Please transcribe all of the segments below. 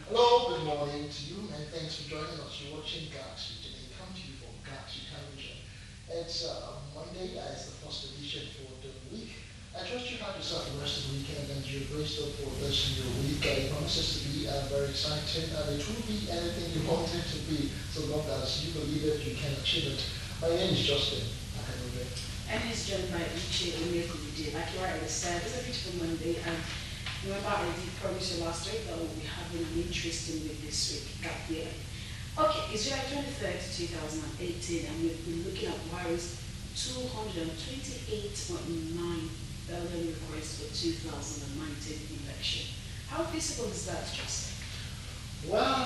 Hello, good morning to you, and thanks for joining us. You're watching Galaxy today. Come to you from Galaxy Television. It's Monday, it's the first edition for the week. I trust you have yourself the rest of the weekend and you're braced up for this new week. It promises to be very exciting, and it will be anything you want it to be, so long as you believe it, you can achieve it. My name is Justin. And it's joined by Uche Omekulide. Like you already said, it's a beautiful Monday, and remember, I did promise you last week that we'll be having an interesting week this week, gap year. Okay, it's July 23rd, 2018, and we've been looking at Buhari's 228.9 billion request for 2019 election. How feasible is that, Justin? Well,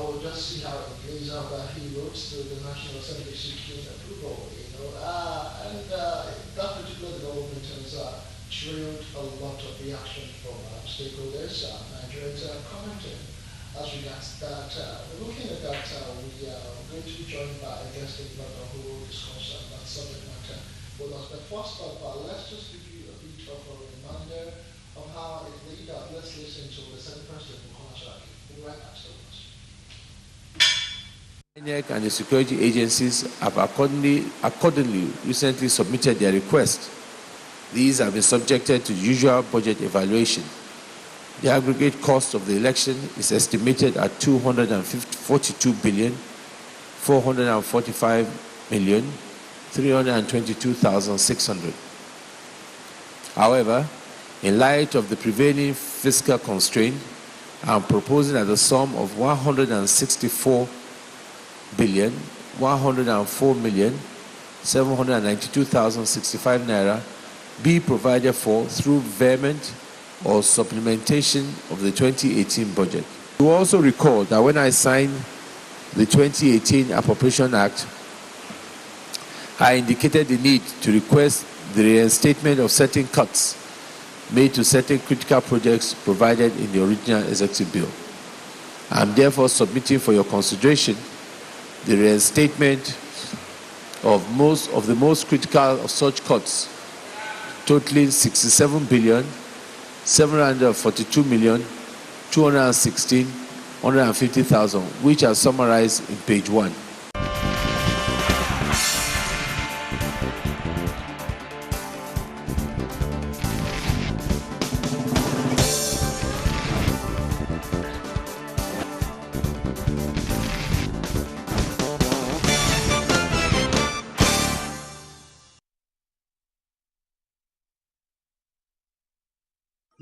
we'll just see how it plays out. He wrote to the National Assembly seeking approval, and that particular development has trailed a lot of reaction from stakeholders. Nigerians are commenting as regards that. We're looking at that. We are going to be joined by a guest in London who will discuss that subject matter with us. But first of all, let's just give you a bit of a reminder of how it laid out. Let's listen to the Senate President, Bukola Saraki, who right now still with us. INEC and the security agencies have accordingly recently submitted their request. These have been subjected to the usual budget evaluation. The aggregate cost of the election is estimated at 242,445,322,600. However, in light of the prevailing fiscal constraint, I am proposing that the sum of 164,104,792,065 naira be provided for through vehement or supplementation of the 2018 budget. You also recall that when I signed the 2018 Appropriation Act, I indicated the need to request the reinstatement of certain cuts made to certain critical projects provided in the original executive bill. I am therefore submitting for your consideration the reinstatement of the most critical of such cuts, totaling 67,742,216,150,000, which are summarized in page 1.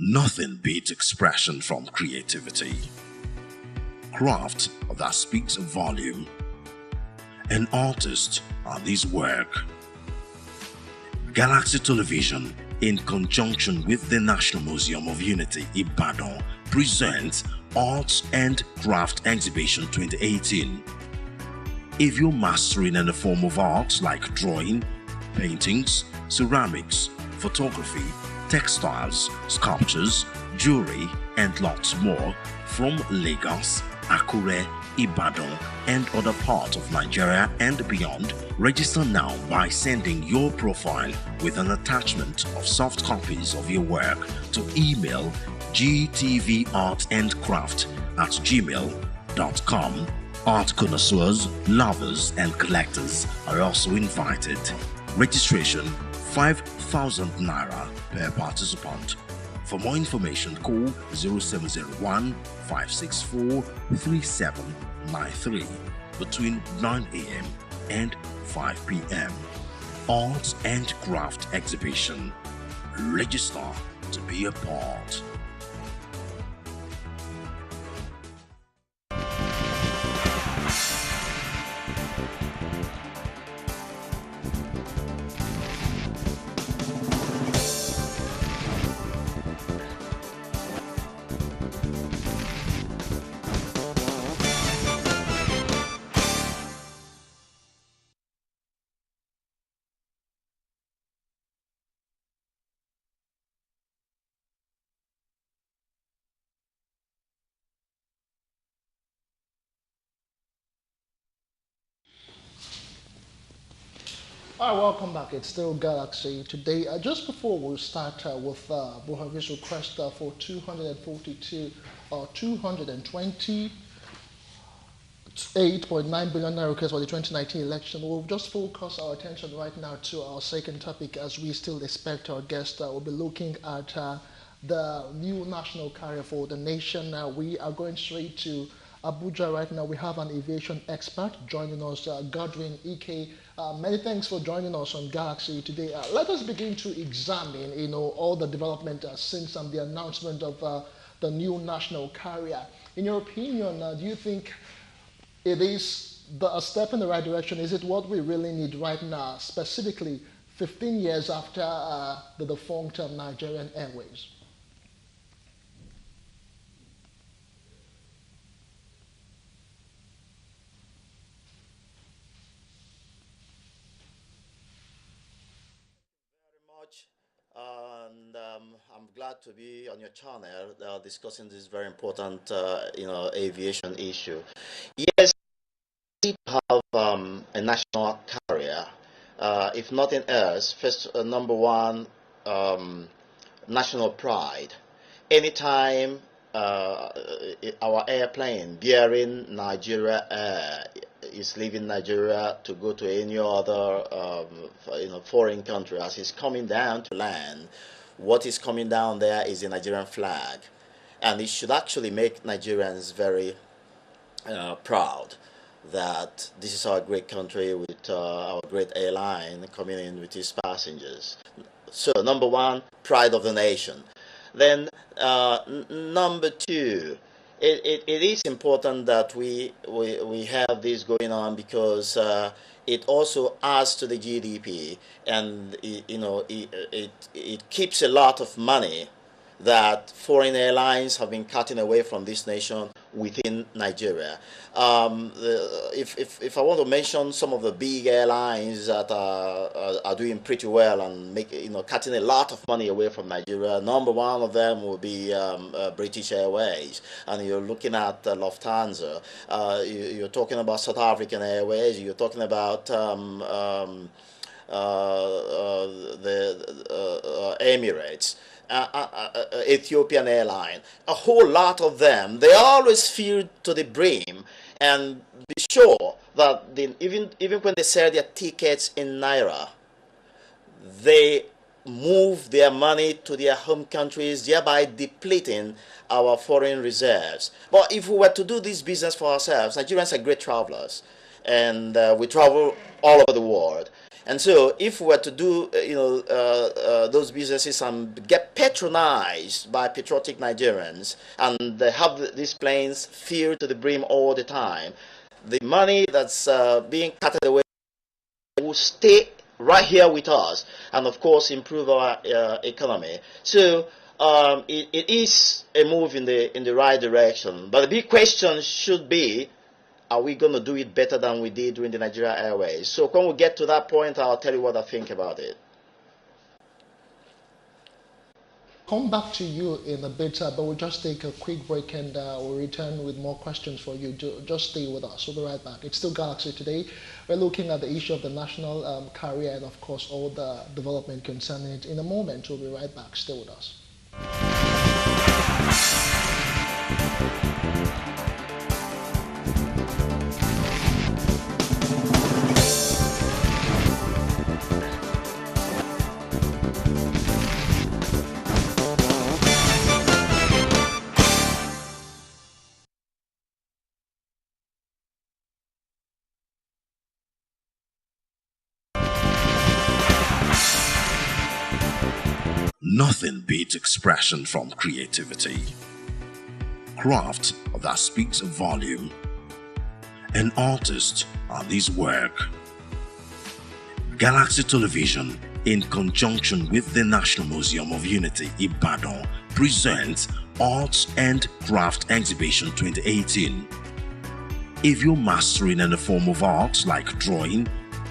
Nothing beats expression from creativity. Craft that speaks volume. An artist on this work. Galaxy Television, in conjunction with the National Museum of Unity, Ibadan, presents Arts and Craft Exhibition 2018. If you're mastering any form of art like drawing, paintings, ceramics, photography, textiles, sculptures, jewelry, and lots more from Lagos, Akure, Ibadan, and other parts of Nigeria and beyond, register now by sending your profile with an attachment of soft copies of your work to email gtvartandcraft@gmail.com. Art connoisseurs, lovers, and collectors are also invited. Registration 5,000 naira per participant. For more information, call 0701 564 3793 between 9 a.m. and 5 p.m. Arts and Craft Exhibition. Register to be a part. All right, welcome back. It's still Galaxy today. Just before we start with Buhari's request for 242 or 228.9 billion naira request for the 2019 election, we'll just focus our attention right now to our second topic as we still expect our guest will be looking at the new national carrier for the nation. We are going straight to Abuja right now. We have an aviation expert joining us, Godwin Ike. Many thanks for joining us on Galaxy today. Let us begin to examine, all the development since the announcement of the new national carrier. In your opinion, do you think it is a step in the right direction? Is it what we really need right now, specifically 15 years after the defunct Nigerian Airways? And I'm glad to be on your channel discussing this very important, aviation issue. Yes, we have a national carrier. If nothing else, first, number one, national pride. Anytime our airplane bearing Nigeria Air is leaving Nigeria to go to any other foreign country, as it's coming down to land, what is coming down there is a Nigerian flag, and it should actually make Nigerians very proud that this is our great country with our great airline coming in with its passengers. So number one, pride of the nation. Then number two, it is important that we have this going on because it also adds to the GDP, and it keeps a lot of money that foreign airlines have been cutting away from this nation within Nigeria. If I want to mention some of the big airlines that are doing pretty well and cutting a lot of money away from Nigeria, number one of them will be British Airways, and you're looking at Lufthansa. You're talking about South African Airways. You're talking about the Emirates. Ethiopian Airline, a whole lot of them, they always fill to the brim, and be sure that even when they sell their tickets in Naira, they move their money to their home countries, thereby depleting our foreign reserves. But if we were to do this business for ourselves, Nigerians are great travelers, and we travel all over the world. And so, if we were to do, those businesses and get patronized by patriotic Nigerians, and they have these planes filled to the brim all the time, the money that's being cut away will stay right here with us, and of course, improve our economy. So, it is a move in the right direction. But the big question should be, are we going to do it better than we did during the Nigeria Airways? So when we get to that point, I'll tell you what I think about it. Come back to you in a bit, but we'll just take a quick break and we'll return with more questions for you. Just stay with us. We'll be right back. It's still Galaxy today. We're looking at the issue of the national carrier and, of course, all the development concerning it. In a moment, we'll be right back. Stay with us. Nothing beats expression from creativity. Craft that speaks volume. An artist and his work. Galaxy Television, in conjunction with the National Museum of Unity, Ibadan, presents Arts and Craft Exhibition 2018. If you're mastering any form of art like drawing,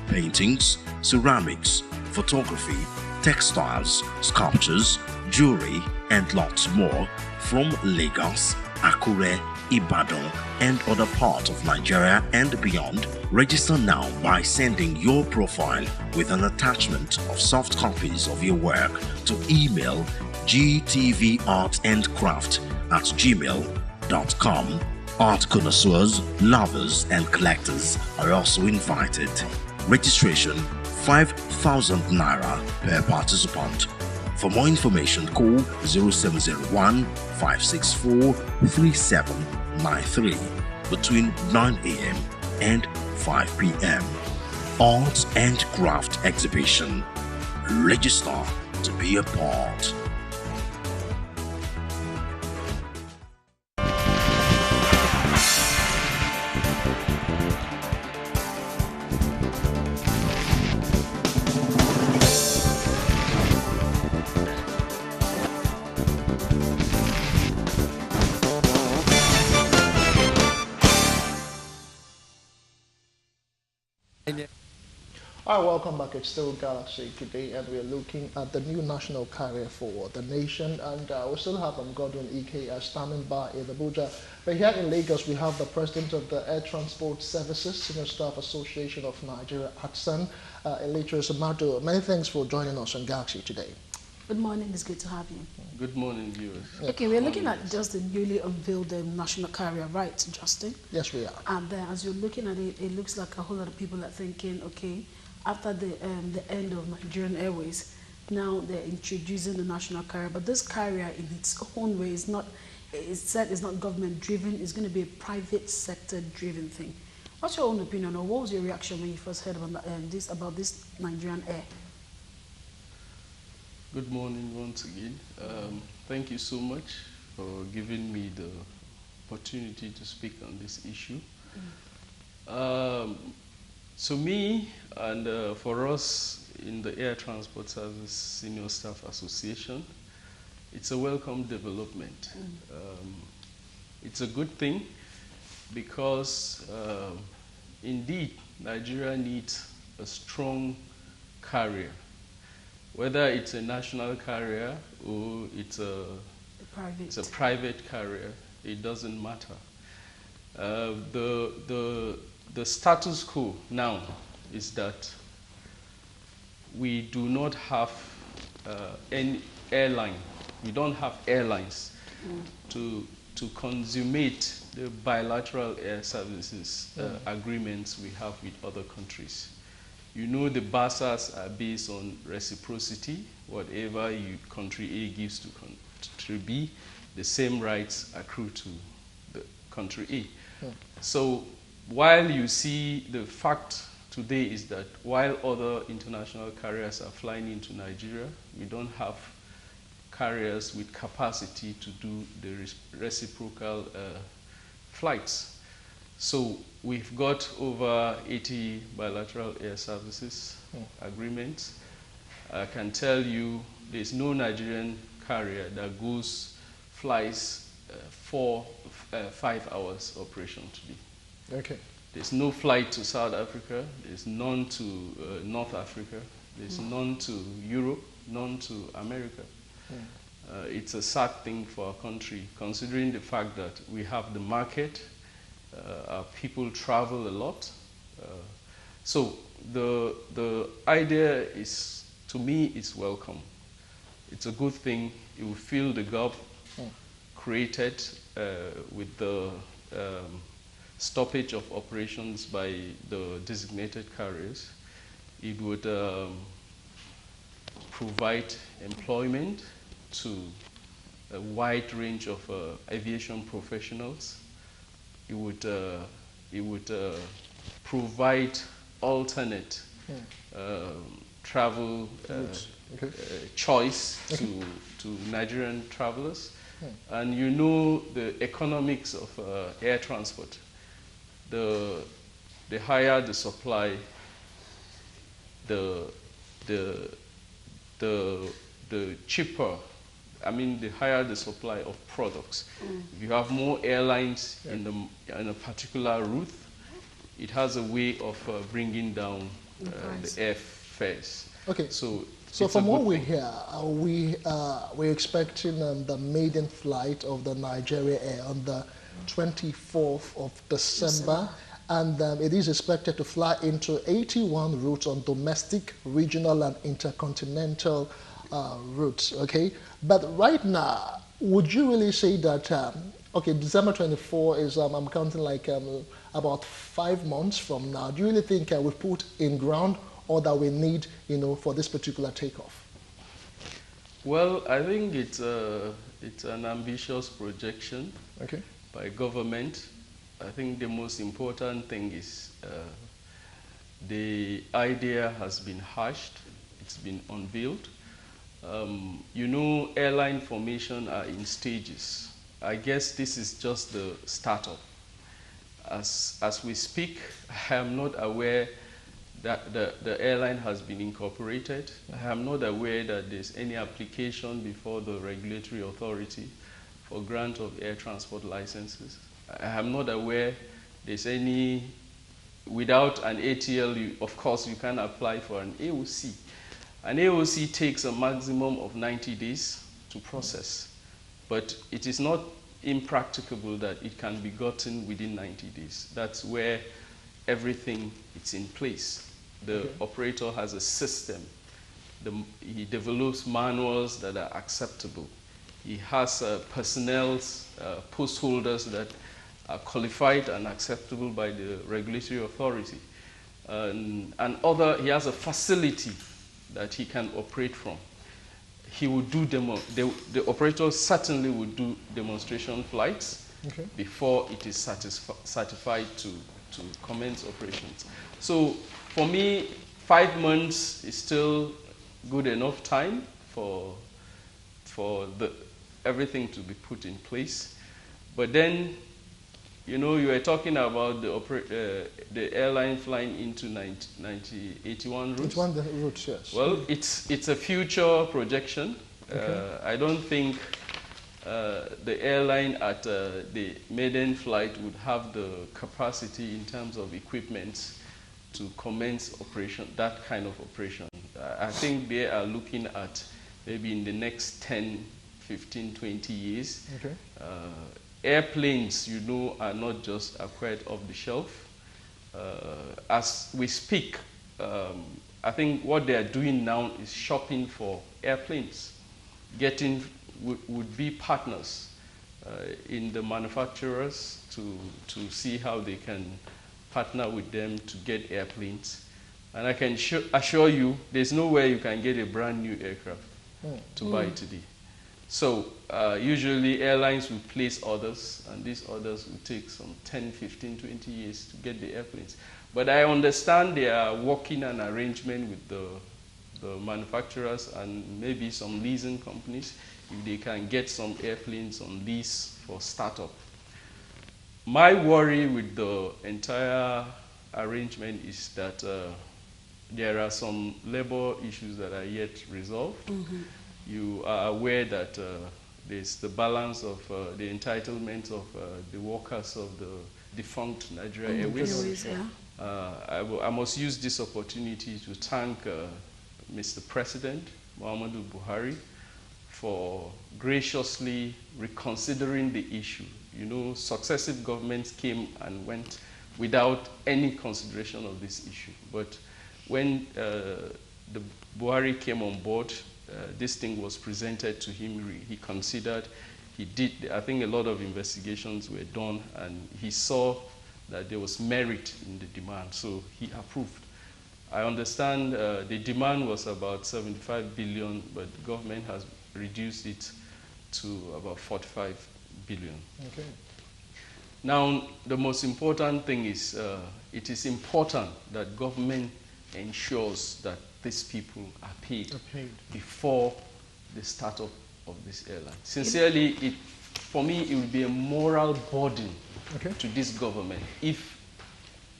paintings, ceramics, photography, textiles, sculptures, jewelry, and lots more from Lagos, Akure, Ibadan, and other parts of Nigeria and beyond, register now by sending your profile with an attachment of soft copies of your work to email gtvartandcraft@gmail.com. Art connoisseurs, lovers, and collectors are also invited. Registration 5,000 naira per participant. For more information, call 0701 564 3793 between 9 a.m. and 5 p.m. Arts and Craft Exhibition. Register to be a part. All right, welcome back. It's still Galaxy today, and we're looking at the new national carrier for the nation. And we still have Godwin Ike standing by in Abuja. But here in Lagos, we have the president of the Air Transport Services Senior Staff Association of Nigeria, ATSAN, Elitris Amado. Many thanks for joining us on Galaxy today. Good morning, it's good to have you. Good morning, viewers. Okay, we're looking at just the newly unveiled national carrier, right, Justin? Yes, we are. And as you're looking at it, it looks like a whole lot of people are thinking, okay, after the end of Nigerian Airways, now they're introducing the national carrier. But this carrier, in its own way, is not. It's said it's not government-driven. It's going to be a private sector-driven thing. What's your own opinion, or what was your reaction when you first heard about this Nigerian Air? Good morning once again. Thank you so much for giving me the opportunity to speak on this issue. To me and for us in the Air Transport Service Senior Staff Association, it's a welcome development. It's a good thing because indeed Nigeria needs a strong carrier. Whether it's a national carrier or it's a private carrier, it doesn't matter. The status quo now is that we do not have any airline. We don't have airlines to consummate the bilateral air services agreements we have with other countries. You know, the BASAs are based on reciprocity. Whatever country A gives to country B, the same rights accrue to the country A. So while you see the fact today is that while other international carriers are flying into Nigeria, we don't have carriers with capacity to do the reciprocal flights. So we've got over 80 bilateral air services agreements. I can tell you there's no Nigerian carrier that flies 5 hours operation today. Okay. There's no flight to South Africa, there's none to North Africa, there's none to Europe, none to America. It's a sad thing for our country, considering the fact that we have the market, our people travel a lot. So the idea is, to me, is welcome. It's a good thing. It will fill the gap created with the stoppage of operations by the designated carriers. It would provide employment to a wide range of aviation professionals. It would provide alternate travel choice to Nigerian travelers. And you know the economics of air transport. The higher the supply, the cheaper. I mean, the higher the supply of products. If you have more airlines in a particular route, it has a way of bringing down the air fares. Okay. So So it's a from what good we thing. hear, we're expecting the maiden flight of the Nigeria Air on the 24th of December. And it is expected to fly into 81 routes on domestic, regional, and intercontinental routes, okay? But right now, would you really say that, okay, December 24 is, I'm counting like about 5 months from now. Do you really think we've put in ground all that we need, for this particular takeoff? Well, I think it's an ambitious projection Okay. by government. I think the most important thing is the idea has been hashed, it's been unveiled. Airline formation are in stages. I guess this is just the startup. As we speak, I am not aware that the airline has been incorporated. I am not aware that there's any application before the regulatory authority for grant of air transport licenses. I am not aware there's any, without an ATL, of course you can apply for an AOC. An AOC takes a maximum of 90 days to process, but it is not impracticable that it can be gotten within 90 days. That's where everything is in place. The operator has a system. He develops manuals that are acceptable. He has personnel, post holders that are qualified and acceptable by the regulatory authority. He has a facility that he can operate from. He would do the operator certainly would do demonstration flights before it is certified to commence operations. So for me, 5 months is still good enough time for everything to be put in place. But then, you were talking about the airline flying into 81 routes. 81 routes, yes. Well, it's a future projection. I don't think the airline at the maiden flight would have the capacity in terms of equipment to commence operation, that kind of operation. I think they are looking at maybe in the next 10, 15, 20 years. Airplanes, are not just acquired off the shelf. As we speak, I think what they are doing now is shopping for airplanes, getting would-be partners in the manufacturers to see how they can partner with them to get airplanes. And I can assure you, there's no way you can get a brand new aircraft to buy today. So usually airlines will place orders, and these orders will take some 10, 15, 20 years to get the airplanes. But I understand they are working an arrangement with the manufacturers and maybe some leasing companies if they can get some airplanes on lease for startup. My worry with the entire arrangement is that there are some labor issues that are yet resolved. You are aware that there's the balance of the entitlement of the workers of the defunct Nigeria Airways. I must use this opportunity to thank Mr. President Muhammadu Buhari for graciously reconsidering the issue. Successive governments came and went without any consideration of this issue. But when the Buhari came on board, this thing was presented to him, he considered, he did, I think a lot of investigations were done, and he saw that there was merit in the demand, so he approved. I understand the demand was about 75 billion, but the government has reduced it to about 45 billion. Now, the most important thing is, it is important that government ensures that these people are paid before the startup of this airline. Sincerely, for me, it would be a moral burden to this government if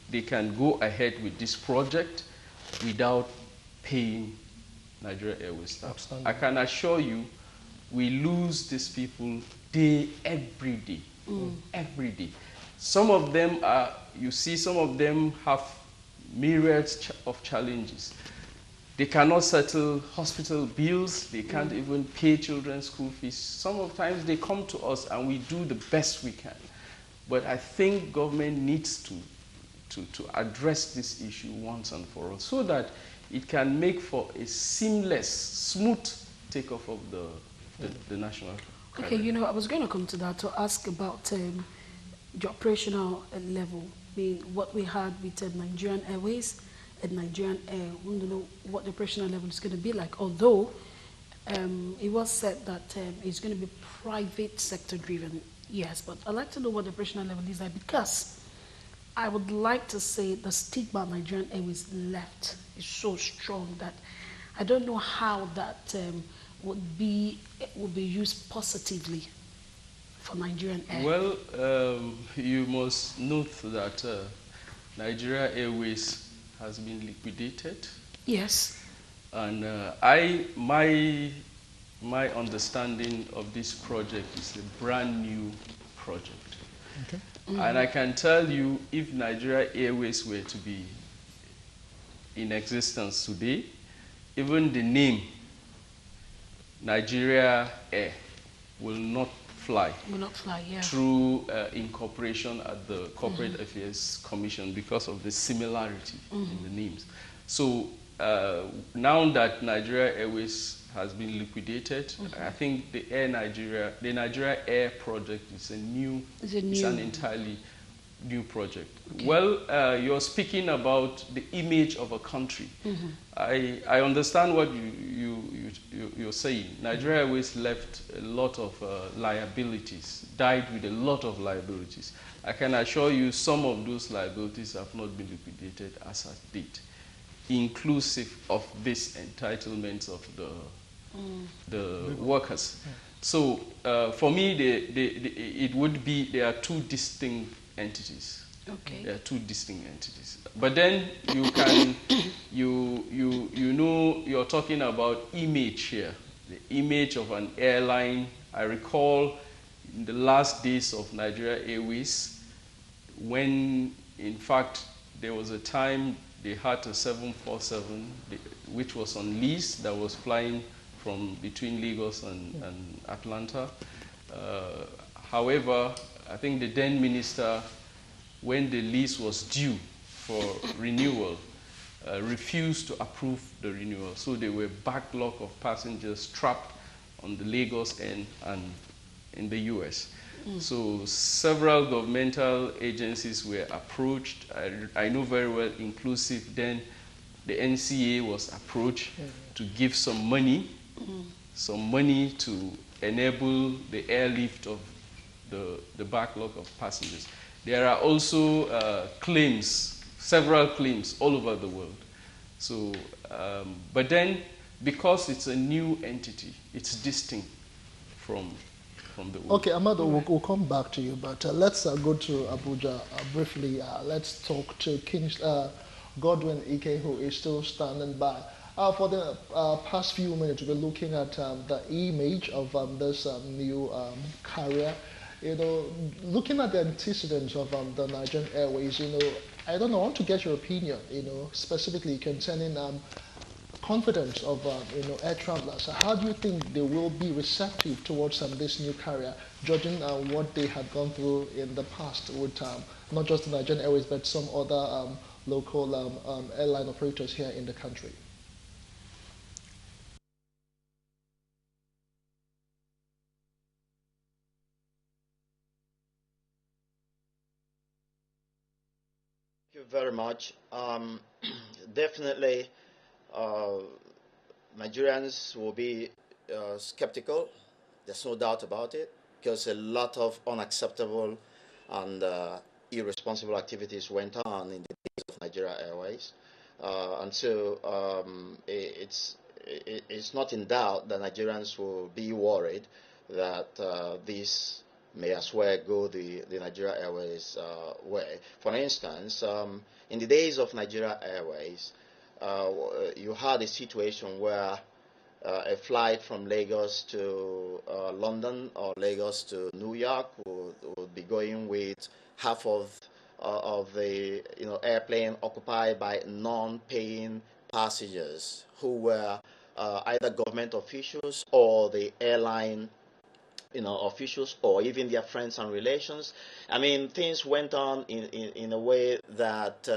they can go ahead with this project without paying Nigeria Airways staff. I can assure you, we lose these people every day. Every day. Some of them are, some of them have myriads of challenges. They cannot settle hospital bills. They can't even pay children's school fees. Some of times they come to us and we do the best we can. But I think government needs to address this issue once and for all so that it can make for a seamless, smooth takeoff of the national Okay, you know, I was going to come to that to ask about the operational level, being what we had with Nigerian Airways and Nigerian Air. We don't know what the operational level is going to be like, although it was said that it's going to be private sector driven. Yes, but I'd like to know what the operational level is like, because I would like to say the stigma Nigerian Airways left is so strong that I don't know how that would be used positively for Nigerian Air. Well, you must note that Nigeria Airways has been liquidated. Yes. And my understanding of this project is a brand new project. Okay. And I can tell you, if Nigeria Airways were to be in existence today, even the name Nigeria Air will not fly. Will not fly, yeah. Through incorporation at the Corporate Affairs Commission because of the similarity in the names. So now that Nigeria Airways has been liquidated, I think the Nigeria Air project is it's an entirely new project. Okay. Well, you're speaking about the image of a country. I understand what you're saying. Nigeria Airways left a lot of liabilities, died with a lot of liabilities. I can assure you some of those liabilities have not been liquidated as at date, inclusive of this entitlements of the workers. So for me, it would be, there are two distinct entities. Okay. There are two distinct entities. But then you can, you know, you're talking about image here, the image of an airline. I recall in the last days of Nigeria Airways, when in fact there was a time they had a 747, which was on lease, that was flying from between Lagos and Atlanta. However, I think the then minister, when the lease was due for renewal, refused to approve the renewal. So there were backlog of passengers trapped on the Lagos end and in the US. So several governmental agencies were approached. I know very well, inclusive then the NCA was approached to give some money to enable the airlift of the backlog of passengers. There are also claims, several claims all over the world. So, but then because it's a new entity, it's distinct from the world. Okay, Amado, we'll come back to you, but let's go to Abuja briefly. Let's talk to Godwin Ike, who is still standing by. For the past few minutes, we're looking at the image of this new carrier. You know, looking at the antecedents of the Nigerian Airways, you know, I don't know, I want to get your opinion, you know, specifically concerning confidence of, you know, air travelers. How do you think they will be receptive towards this new carrier, judging what they had gone through in the past with not just the Nigerian Airways, but some other local airline operators here in the country? Thank you very much. Definitely, Nigerians will be skeptical. There's no doubt about it, because a lot of unacceptable and irresponsible activities went on in the days of Nigeria Airways, and so it's not in doubt that Nigerians will be worried that this may as well go the Nigeria Airways way. For instance, in the days of Nigeria Airways, you had a situation where a flight from Lagos to London or Lagos to New York would be going with half of the airplane occupied by non-paying passengers who were either government officials or the airline officials, or even their friends and relations. I mean, things went on in a way that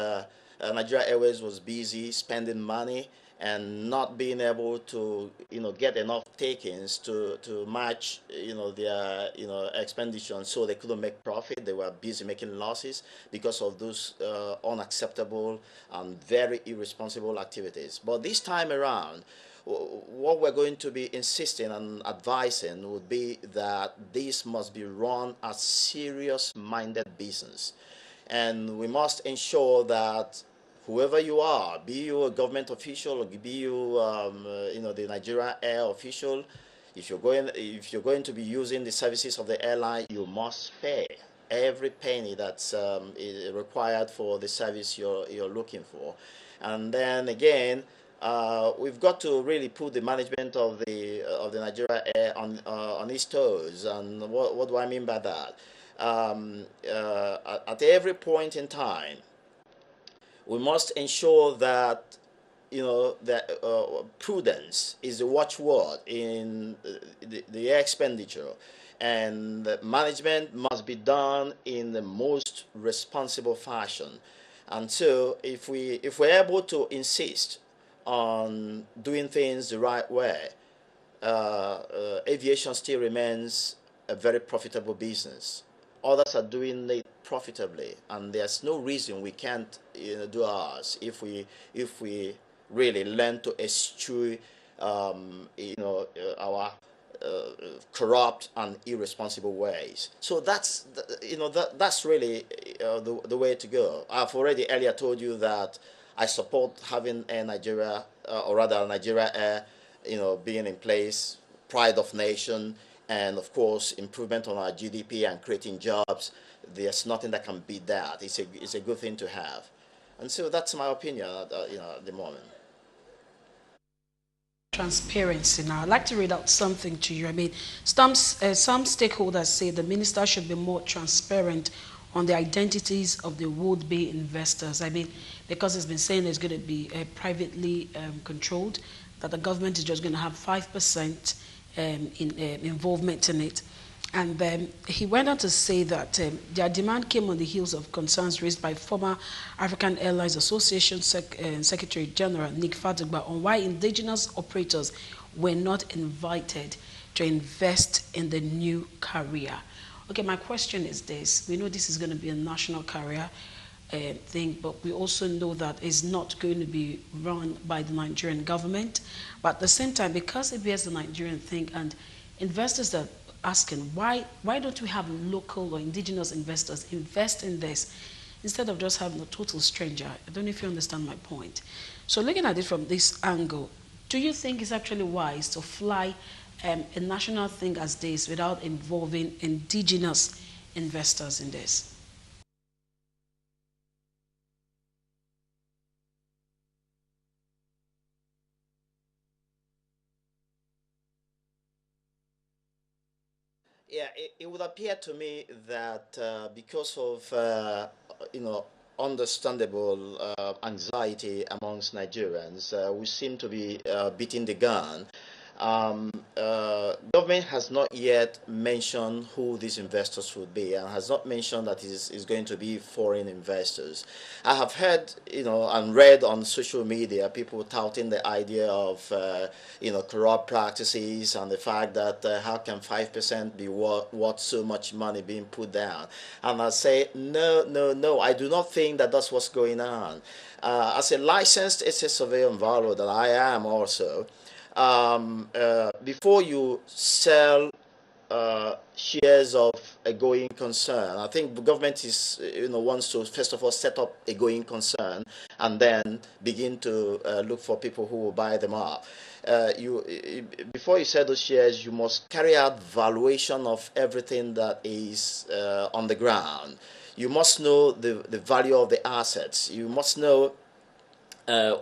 Nigeria Airways was busy spending money and not being able to, get enough takings to match, their, expenditure. And so they couldn't make profit. They were busy making losses because of those unacceptable and very irresponsible activities. But this time around, what we're going to be insisting and advising would be that this must be run as serious-minded business. And we must ensure that whoever you are, be you a government official or be you, the Nigeria Air official, if you're going to be using the services of the airline, you must pay every penny that's required for the service you're looking for. And then again, we've got to really put the management of the Nigeria Air on its toes. And what do I mean by that? At every point in time, we must ensure that prudence is the watchword in the expenditure, and management must be done in the most responsible fashion. And so, if we're able to insist on doing things the right way, aviation still remains a very profitable business. Others are doing it profitably, and there's no reason we can't do ours if we really learn to eschew our corrupt and irresponsible ways. So that's that's really the way to go. I've already earlier told you that I support having Air Nigeria, or rather Nigeria Air, being in place, pride of nation, and of course improvement on our GDP and creating jobs. There's nothing that can beat that. It's a good thing to have, and so that's my opinion at the moment. Transparency. Now, I'd like to read out something to you. I mean, some stakeholders say the minister should be more transparent on the identities of the would-be investors. I mean, because it's been saying it's going to be privately controlled, that the government is just going to have 5% involvement in it. And then he went on to say that their demand came on the heels of concerns raised by former African Airlines Association Secretary General Nick Fatigba on why indigenous operators were not invited to invest in the new carrier. Okay, my question is this. We know this is going to be a national carrier thing, but we also know that it's not going to be run by the Nigerian government. But at the same time, because it bears the Nigerian thing, and investors are asking, why don't we have local or indigenous investors invest in this instead of just having a total stranger? I don't know if you understand my point. So looking at it from this angle, do you think it's actually wise to fly a national thing as this without involving indigenous investors in this? Yeah, it would appear to me that because of understandable anxiety amongst Nigerians, we seem to be beating the gun. Government has not yet mentioned who these investors would be, and has not mentioned that it's going to be foreign investors. I have heard, and read on social media people touting the idea of, corrupt practices and the fact that how can 5% be worth so much money being put down? And I say, no, I do not think that that's what's going on. As a licensed SS surveyor and valuer that I am also, before you sell shares of a going concern, I think the government is wants to first of all set up a going concern and then begin to look for people who will buy them up. Before you sell those shares, you must carry out valuation of everything that is on the ground. You must know the value of the assets. You must know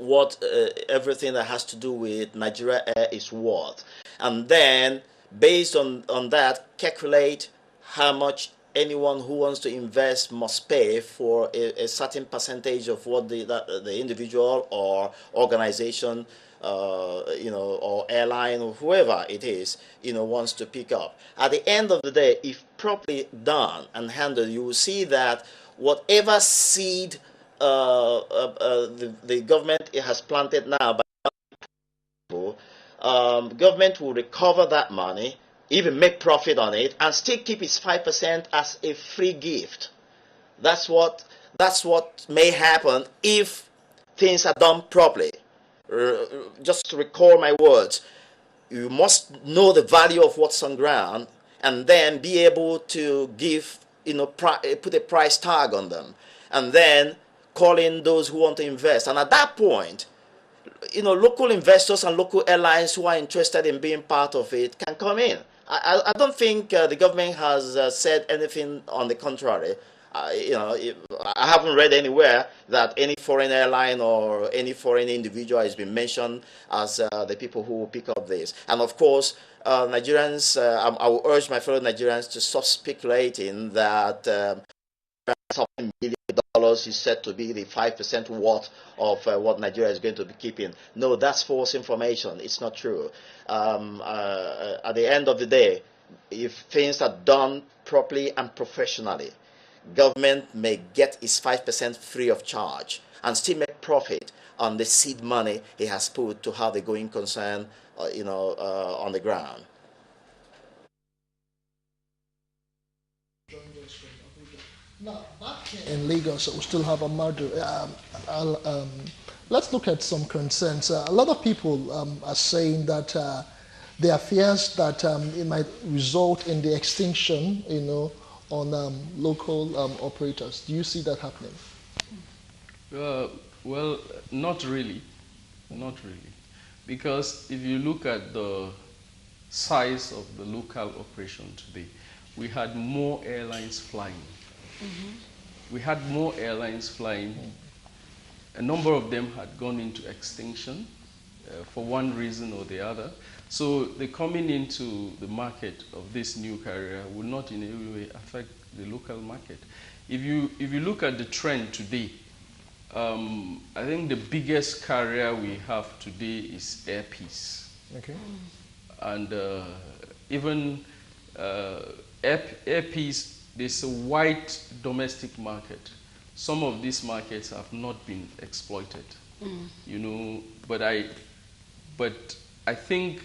what everything that has to do with Nigeria Air is worth, and then based on that calculate how much anyone who wants to invest must pay for a certain percentage of what the individual or organization, or airline or whoever it is, wants to pick up. At the end of the day, if properly done and handled, you will see that whatever seed the government has planted now by people, government will recover that money, even make profit on it, and still keep its 5% as a free gift. That's what may happen if things are done properly. Just to recall my words, you must know the value of what's on ground, and then be able to give, put a price tag on them, and then call in those who want to invest. And at that point, local investors and local airlines who are interested in being part of it can come in. I don't think the government has said anything on the contrary. I haven't read anywhere that any foreign airline or any foreign individual has been mentioned as the people who will pick up this. And of course, Nigerians, I will urge my fellow Nigerians to stop speculating that something $1 billion is said to be the 5% worth of what Nigeria is going to be keeping. No, that's false information. It's not true. At the end of the day, if things are done properly and professionally, government may get its 5% free of charge and still make profit on the seed money it has put to have the going concern, on the ground. Now, back in Lagos, we still have Amadu. Let's look at some concerns. A lot of people are saying that there are fears that it might result in the extinction, on local operators. Do you see that happening? Well, not really. Not really. Because if you look at the size of the local operation today, we had more airlines flying. Mm-hmm. We had more airlines flying. A number of them had gone into extinction for one reason or the other. So the coming into the market of this new carrier will not in any way affect the local market. If you look at the trend today, I think the biggest carrier we have today is Air Peace. Okay. And even Air Peace, there's a wide domestic market. Some of these markets have not been exploited, but I think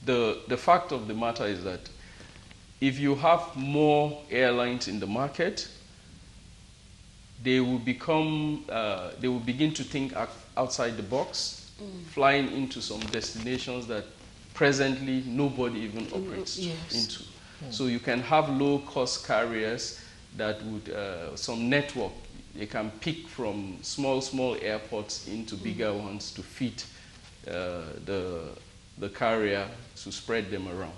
the fact of the matter is that if you have more airlines in the market, they will begin to think outside the box, flying into some destinations that presently nobody even operates into. So you can have low-cost carriers that would, some network, they can pick from small airports into bigger ones to fit the carrier to spread them around.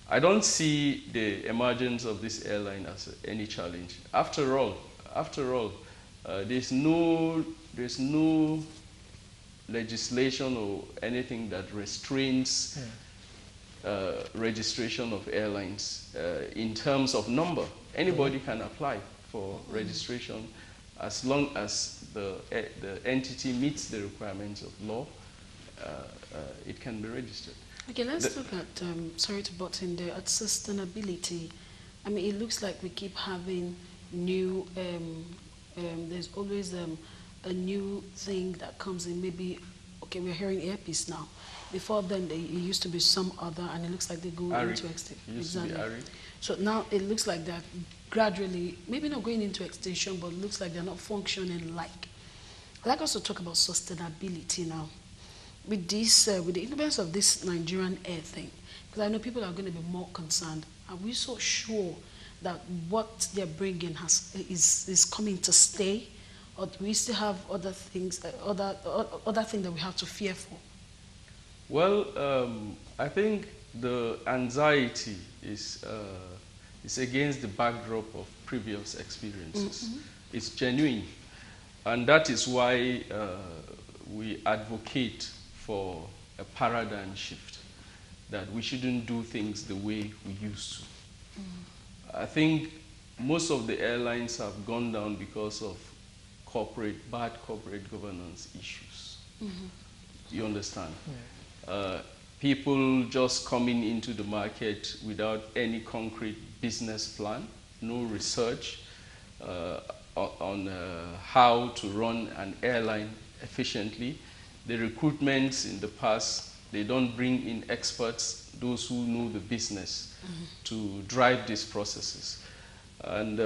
I don't see the emergence of this airline as any challenge. After all, there's no legislation or anything that restrains registration of airlines in terms of number. Anybody can apply for registration as long as the entity meets the requirements of law. It can be registered. Okay, let's look at, sorry to butt in there, at sustainability. I mean, it looks like we keep having new, there's always a new thing that comes in. Maybe, okay, we're hearing Air Peace now. Before then, it used to be some other, and it looks like they go into extinction. Exactly. So now it looks like they're gradually, maybe not going into extinction, but it looks like they're not functioning like. I'd like us to talk about sustainability now. With this, with the influence of this Nigerian Air thing, because I know people are going to be more concerned. Are we so sure that what they're bringing is coming to stay, or do we still have other things, other things that we have to fear for? Well, I think the anxiety is against the backdrop of previous experiences. Mm-hmm. It's genuine, and that is why we advocate for a paradigm shift, that we shouldn't do things the way we used to. I think most of the airlines have gone down because of bad corporate governance issues. You understand? People just coming into the market without any concrete business plan, no research on how to run an airline efficiently. The recruitments in the past, they don't bring in experts, those who know the business, to drive these processes. And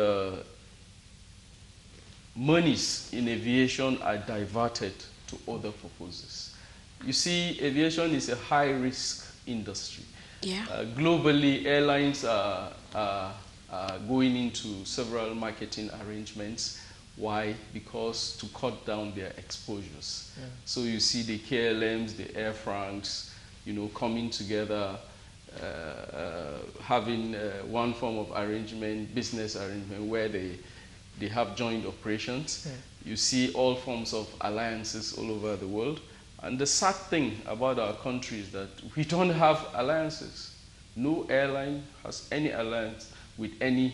monies in aviation are diverted to other purposes. You see, aviation is a high-risk industry. Yeah. Globally, airlines are going into several marketing arrangements. Why? Because to cut down their exposures. Yeah. So you see the KLMs, the Air France, coming together, having one form of arrangement, business arrangement, where they have joint operations. Yeah. You see all forms of alliances all over the world. And the sad thing about our country is that we don't have alliances. No airline has any alliance with any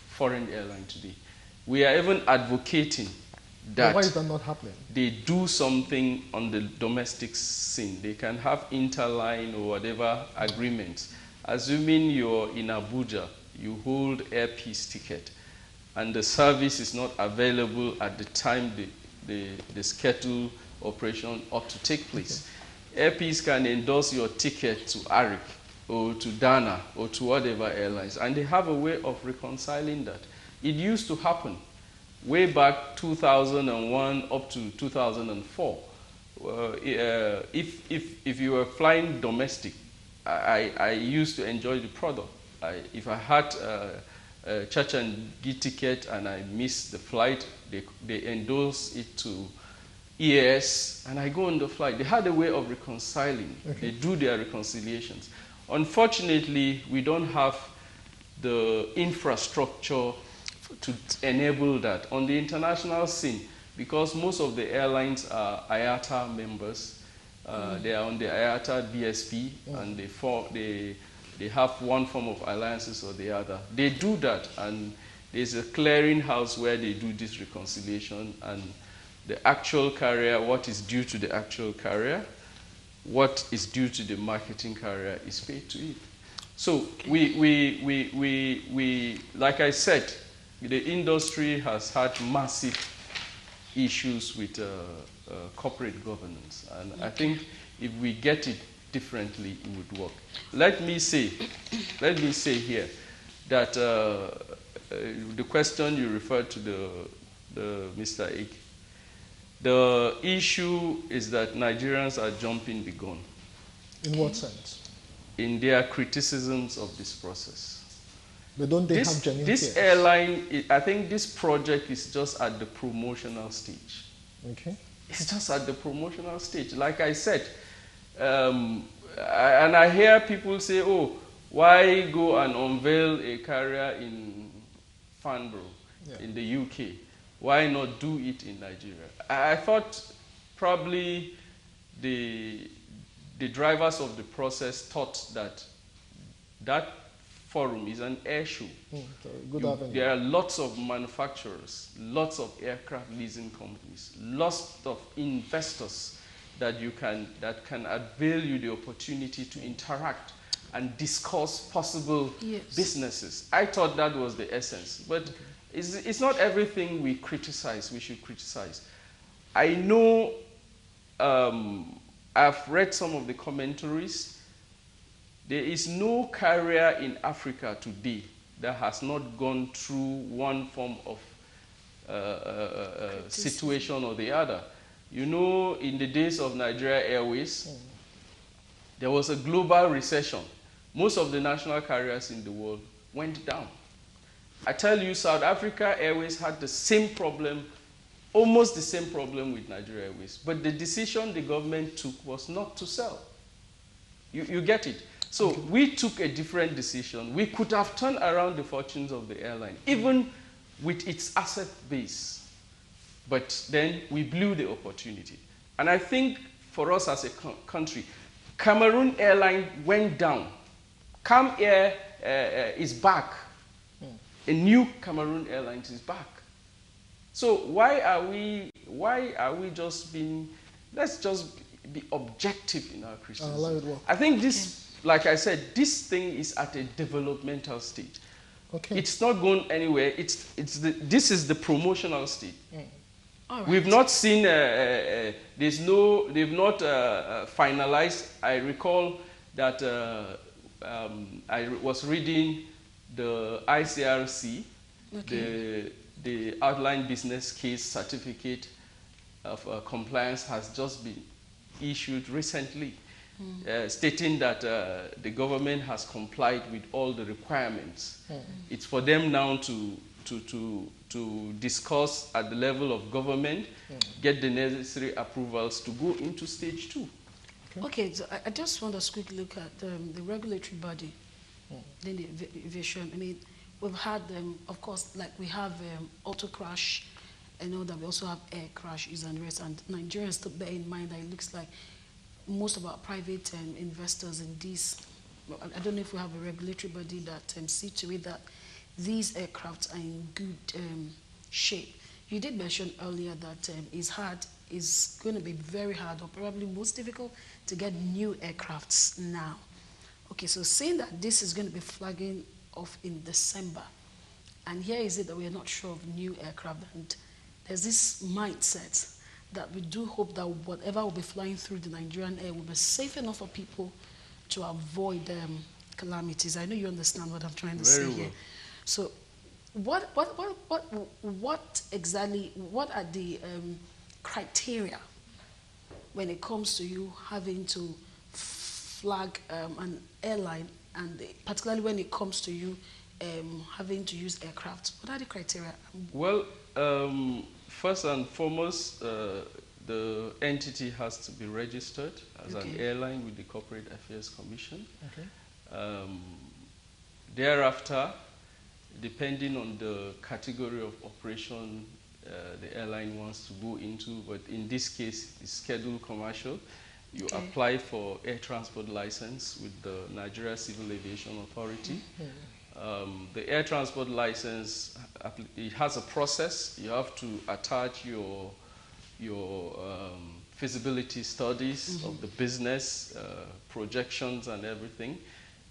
foreign airline today. We are even advocating that why is that not happening? they do something on the domestic scene. They can have interline or whatever agreements. Assuming you're in Abuja, you hold Air Peace ticket, and the service is not available at the time the scheduled operation ought to take place. Okay. Air Peace can endorse your ticket to ARIC or to Dana or to whatever airlines, and they have a way of reconciling that. It used to happen way back 2001 up to 2004. If you were flying domestic, I used to enjoy the product. If I had a Church and Gee ticket and I missed the flight, they endorse it to EAS, and I go on the flight. They had a way of reconciling. Okay. They do their reconciliations. Unfortunately, we don't have the infrastructure to enable that. On the international scene, because most of the airlines are IATA members, they are on the IATA BSP, and they have one form of alliances or the other. They do that, and there's a clearinghouse where they do this reconciliation, and the actual carrier, what is due to the actual carrier, what is due to the marketing carrier is paid to it. So we like I said, the industry has had massive issues with corporate governance, and I think if we get it differently, it would work. Let me say here that the question you referred to the Mr. Ike, the issue is that Nigerians are jumping the gun. In what sense? In their criticisms of this process. But don't they have genuine This fears? airline, I think this project is just at the promotional stage. Okay. It's just at the promotional stage. Like I said, and I hear people say, oh, why go and unveil a carrier in Farnborough, in the UK? Why not do it in Nigeria? I thought probably the drivers of the process thought that forum is an air show. There are lots of manufacturers, lots of aircraft leasing companies, lots of investors that can avail you the opportunity to interact and discuss possible businesses. I thought that was the essence, but it's not everything we should criticize. I know, I've read some of the commentaries. There is no carrier in Africa today that has not gone through one form of situation or the other. You know, in the days of Nigeria Airways, there was a global recession. Most of the national carriers in the world went down. I tell you, South Africa Airways had the same problem, almost the same problem with Nigeria Airways. But the decision the government took was not to sell. You get it? So we took a different decision. We could have turned around the fortunes of the airline, even with its asset base. But then we blew the opportunity. And I think for us as a country, Cameroon Airline went down. Cam Air is back a new Cameroon Airlines is back. So why are we just being, let's just be objective in our criticism. I think this, like I said, this thing is at a developmental stage. Okay. It's not going anywhere. This is the promotional stage. All right. We've not seen, they've not finalized. I recall that I was reading the ICRC, the outline business case certificate of compliance has just been issued recently, stating that the government has complied with all the requirements. It's for them now to discuss at the level of government, get the necessary approvals to go into stage 2. Okay, so I just want us to quickly look at the regulatory body, then the aviation. I mean, we've had, of course, like we have auto crash. I know that we also have air crashes and rest. And Nigerians to bear in mind that it looks like most of our private investors in these, I don't know if we have a regulatory body that see to it that these aircrafts are in good shape. You did mention earlier that it's going to be very hard or probably most difficult to get new aircrafts now. Okay, so saying that this is going to be flagging off in December, and here is it that we are not sure of new aircraft, and there's this mindset that we do hope that whatever will be flying through the Nigerian air will be safe enough for people to avoid calamities. I know you understand what I'm trying to say here. So what exactly, what are the criteria when it comes to you having to flag an airline, and particularly when it comes to you having to use aircraft? What are the criteria? Well, first and foremost, the entity has to be registered as an airline with the Corporate Affairs Commission. Thereafter, depending on the category of operation the airline wants to go into, but in this case, it's scheduled commercial. You apply for air transport license with the Nigeria Civil Aviation Authority. The air transport license, it has a process. You have to attach your feasibility studies of the business, projections and everything,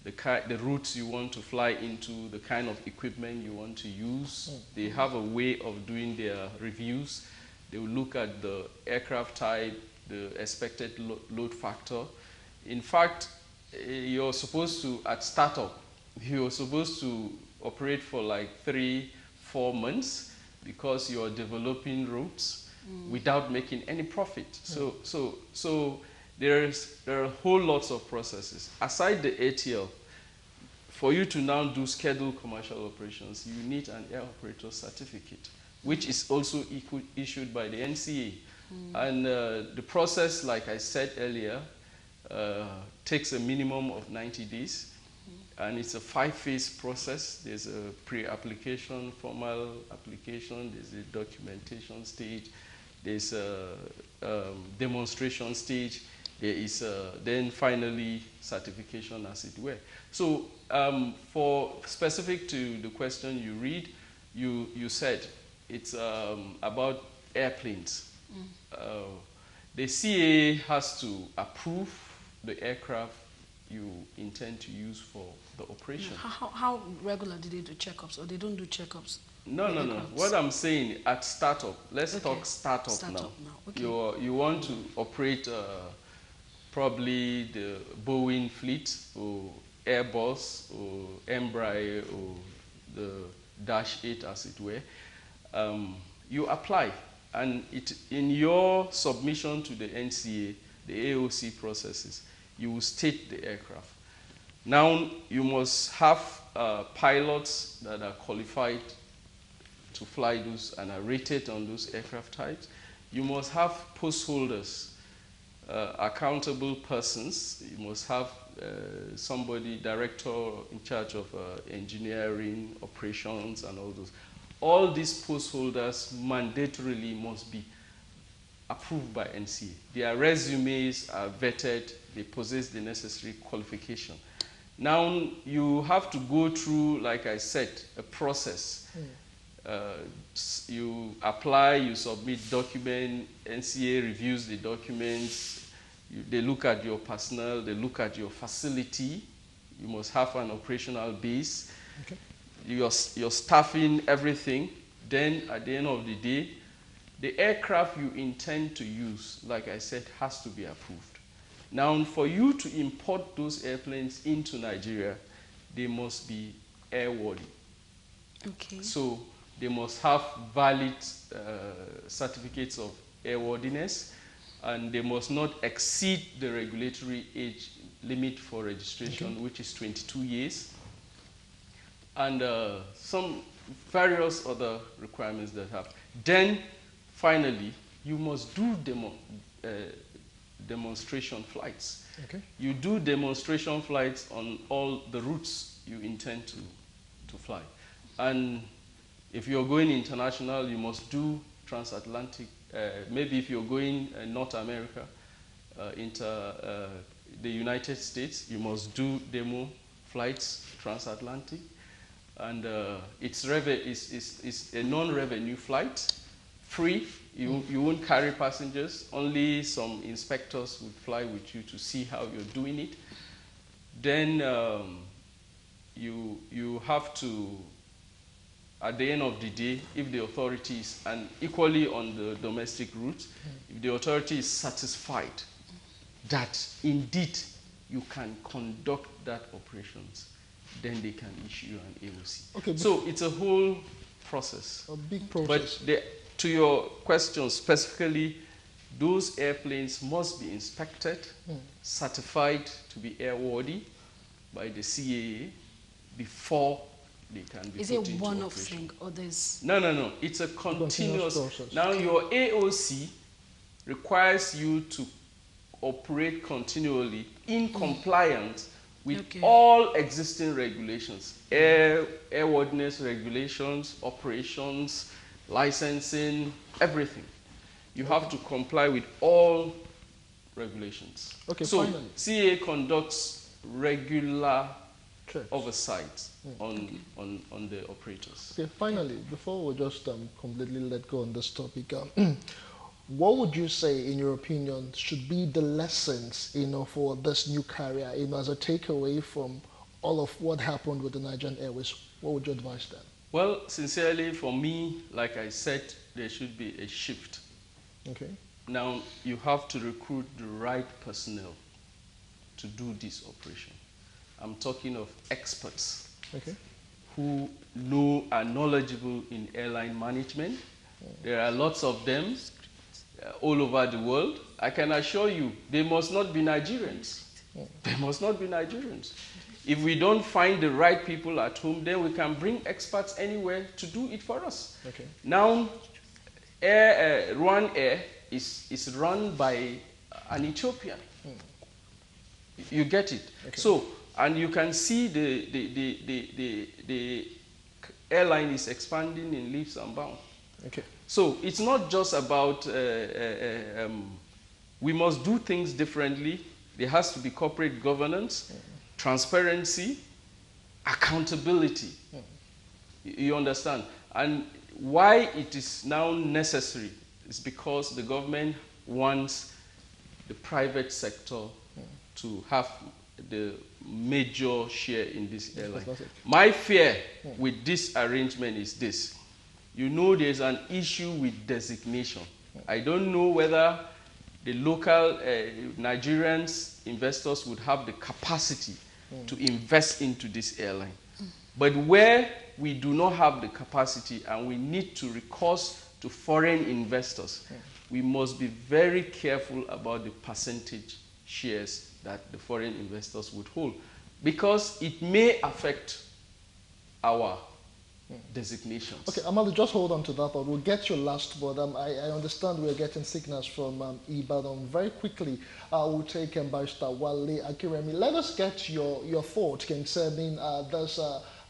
the routes you want to fly into, the kind of equipment you want to use. They have a way of doing their reviews. They will look at the aircraft type, the expected load factor. In fact, you're supposed to, at startup, you're supposed to operate for like 3-4 months because you're developing routes without making any profit. So there are whole lots of processes. Aside the ATL, for you to now do scheduled commercial operations, you need an air operator certificate, which is also issued by the NCA. And the process, like I said earlier, takes a minimum of 90 days. And it's a 5-phase process. There's a pre-application, formal application, there's a documentation stage, there's a demonstration stage, there is then finally certification, as it were. So for specific to the question you read, you said it's about airplanes. The CAA has to approve the aircraft you intend to use for the operation. How regular do they do checkups, or they don't do checkups? No. What I'm saying, at startup, let's talk startup now. You want to operate probably the Boeing fleet, or Airbus, or Embraer, or the Dash 8, as it were. You apply, and in your submission to the NCA, the AOC processes, you will state the aircraft. Now, you must have pilots that are qualified to fly those and are rated on those aircraft types. You must have post holders, accountable persons. You must have somebody, director in charge of engineering, operations, and all those. All these post holders mandatorily must be approved by NCA. Their resumes are vetted, they possess the necessary qualification. Now you have to go through, like I said, a process. You apply, you submit document, NCA reviews the documents, they look at your personnel, they look at your facility. You must have an operational base. Okay. Your staffing, everything. Then at the end of the day, the aircraft you intend to use, like I said, has to be approved. Now, for you to import those airplanes into Nigeria, they must be airworthy. Okay. So they must have valid certificates of airworthiness, and they must not exceed the regulatory age limit for registration, which is 22 years, and some various other requirements that have. Then, finally, you must do demonstration flights. Okay. You do demonstration flights on all the routes you intend to fly. And if you're going international, you must do transatlantic. Maybe if you're going North America, into the United States, you must do demo flights transatlantic. And it's a non-revenue flight, free. You won't carry passengers. Only some inspectors would fly with you to see how you're doing it. Then you have to, at the end of the day, if the authorities, and equally on the domestic route, if the authority is satisfied that indeed you can conduct that operations, then they can issue you an AOC. Okay, so it's a whole process. A big process. But to your question specifically, those airplanes must be inspected, certified to be airworthy by the CAA before they can be Is put it into one-off operation. thing or there's... No. It's a continuous process. Now your AOC requires you to operate continually in compliance with all existing regulations, airworthiness regulations, operations, licensing, everything. You have to comply with all regulations. Okay, so finally. CAA conducts regular Checks. oversight on the operators. Okay, finally, before we just completely let go on this topic, what would you say, in your opinion, should be the lessons, for this new carrier, as a takeaway from all of what happened with the Nigerian Airways? What would you advise them? Well, sincerely, for me, like I said, there should be a shift. Okay. Now, you have to recruit the right personnel to do this operation. I'm talking of experts who are knowledgeable in airline management. There are lots of them all over the world. I can assure you, they must not be Nigerians. They must not be Nigerians. If we don't find the right people at home, then we can bring experts anywhere to do it for us. Okay. Now, Rwanda Air is run by an Ethiopian. You get it? Okay. So, and you can see the airline is expanding in leaps and bounds. Okay. So it's not just about we must do things differently. There has to be corporate governance, transparency, accountability. You understand? And why it is now necessary is because the government wants the private sector to have the major share in this airline. My fear with this arrangement is this. There's an issue with designation. I don't know whether the local Nigerians investors would have the capacity to invest into this airline. But where we do not have the capacity and we need to recourse to foreign investors, we must be very careful about the percentage shares that the foreign investors would hold, because it may affect our designations. Okay, Amali, just hold on to that thought. We'll get your last word. I understand we're getting signals from Ibadan. Very quickly, we'll take Barrister Wale Akiremi. Let us get your thoughts concerning this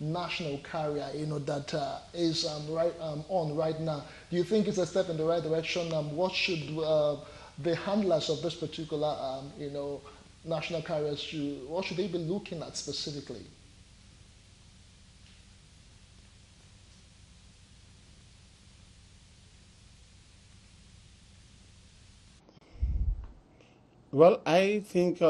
national carrier, that is on right now. Do you think it's a step in the right direction? What should the handlers of this particular, national carriers should, what should they be looking at specifically? Well, I think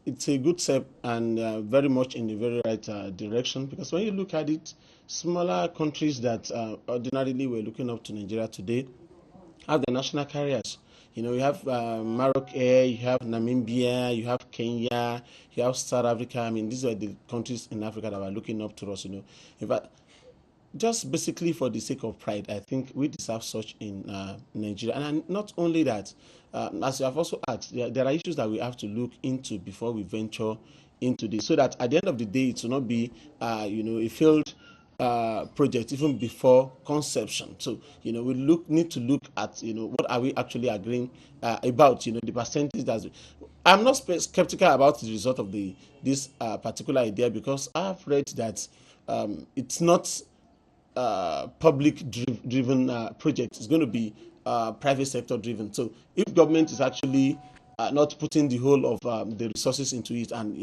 it's a good step and very much in the very right direction, because when you look at it, smaller countries that ordinarily were looking up to Nigeria today have the national carriers. You know, you have Maroc Air, you have Namibia, you have Kenya, you have South Africa. I mean, these are the countries in Africa that are looking up to us, you know. In fact, just basically for the sake of pride, I think we deserve such in Nigeria. And not only that, as you have also asked, there are issues that we have to look into before we venture into this, so that at the end of the day, it will not be, a failed project even before conception. So, we need to look at, what are we actually agreeing about, the percentage that's. I'm not skeptical about the result of this particular idea, because I've read that it's not public driven project. Is going to be private sector driven. So if government is actually not putting the whole of the resources into it, and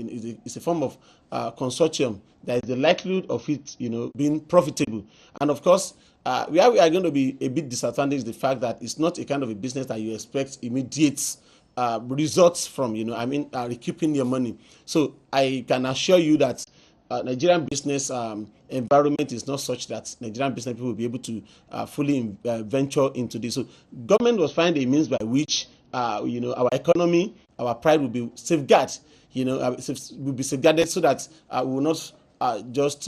it's a form of consortium, there is the likelihood of it, being profitable. And of course, where we are going to be a bit disadvantaged is the fact that it's not a kind of a business that you expect immediate results from. Recouping your money. So I can assure you that Nigerian business environment is not such that Nigerian business people will be able to fully venture into this. So government was finding a means by which our economy, our pride will be safeguarded. Will be safeguarded, so that we will not just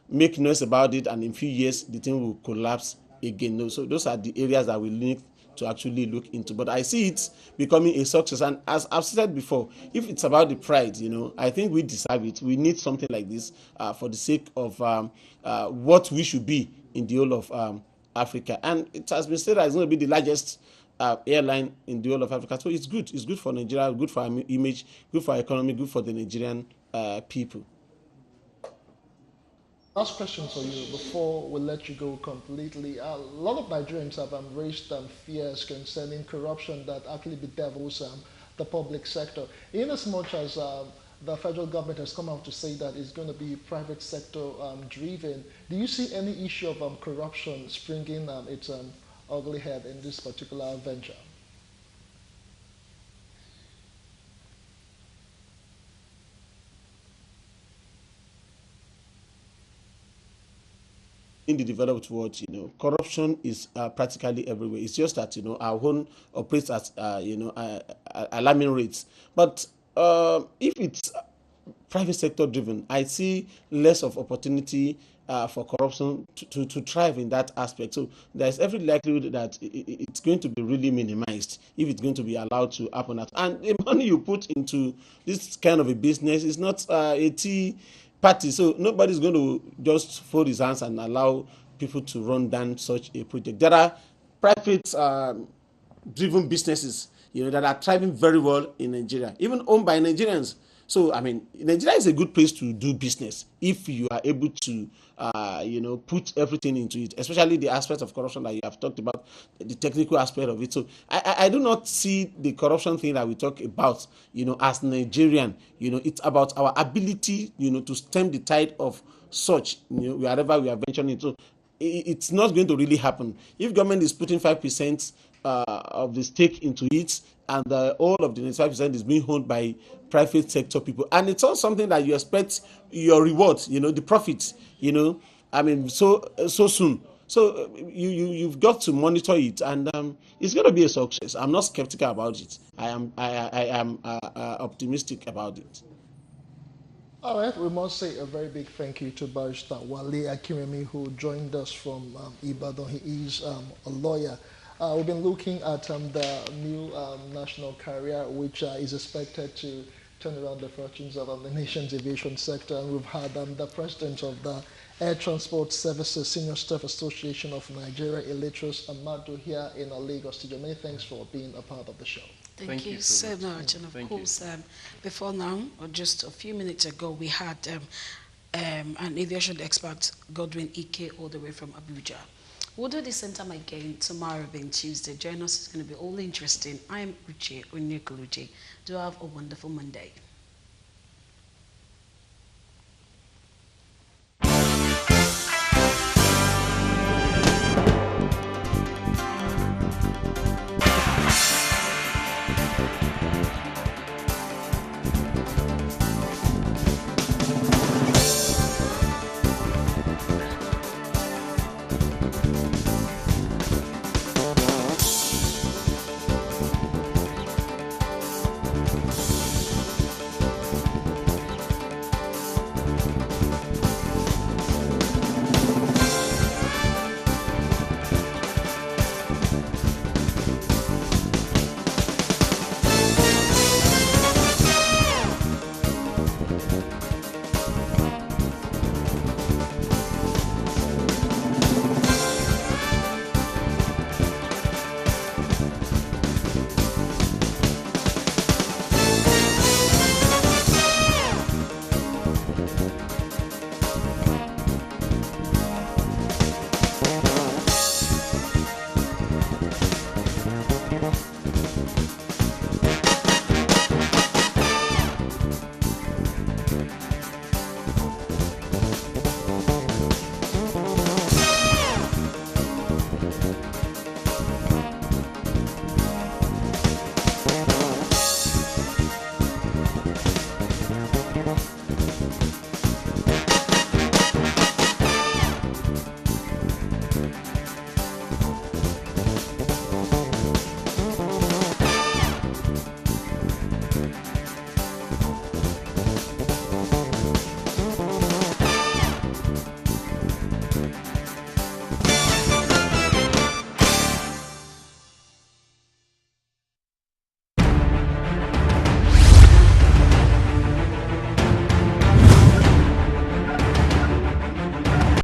make noise about it, and in a few years the thing will collapse again. No, so those are the areas that we need to actually look into. But I see it becoming a success. And as I've said before, if it's about the pride, I think we deserve it. We need something like this for the sake of what we should be in the whole of Africa. And it has been said that it's going to be the largest airline in the whole of Africa. So it's good. It's good for Nigeria, good for our image, good for our economy, good for the Nigerian people. Last question for you before we let you go completely. A lot of Nigerians have raised fears concerning corruption that actually bedevils the public sector. In as much as the federal government has come out to say that it's going to be private sector driven, do you see any issue of corruption springing its ugly head in this particular venture? In the developed world, corruption is practically everywhere. It's just that, our own operates at, alarming rates. But if it's private sector driven, I see less of opportunity for corruption to thrive in that aspect. So there's every likelihood that it's going to be really minimized if it's going to be allowed to happen. And the money you put into this kind of a business is not a tea party, so nobody's going to just fold his hands and allow people to run down such a project. There are private driven businesses, that are thriving very well in Nigeria, even owned by Nigerians. So, Nigeria is a good place to do business if you are able to, put everything into it, especially the aspect of corruption that you have talked about, the technical aspect of it. So, I do not see the corruption thing that we talk about, as Nigerian. It's about our ability, to stem the tide of such, wherever we are venturing into. It's not going to really happen. If government is putting 5% of the stake into it, and all of the 95% is being owned by private sector people, and it's not something that you expect your reward, the profits, so soon. So you've got to monitor it, and it's going to be a success. I'm not skeptical about it. I am optimistic about it. All right, we must say a very big thank you to Barrister Wale Akinremi, who joined us from Ibadan. He is a lawyer. We've been looking at the new national carrier, which is expected to turn around the fortunes of the nation's aviation sector. And we've had the president of the Air Transport Services Senior Staff Association of Nigeria, Eletros Amadu, here in our Lagos studio. Many thanks for being a part of the show. Thank you so much. And of course, before now, or just a few minutes ago, we had an aviation expert, Godwin Ike, all the way from Abuja. We'll do this same time again tomorrow being Tuesday. Join us, it's going to be all interesting. I'm Uche Onyekoluche. Do have a wonderful Monday.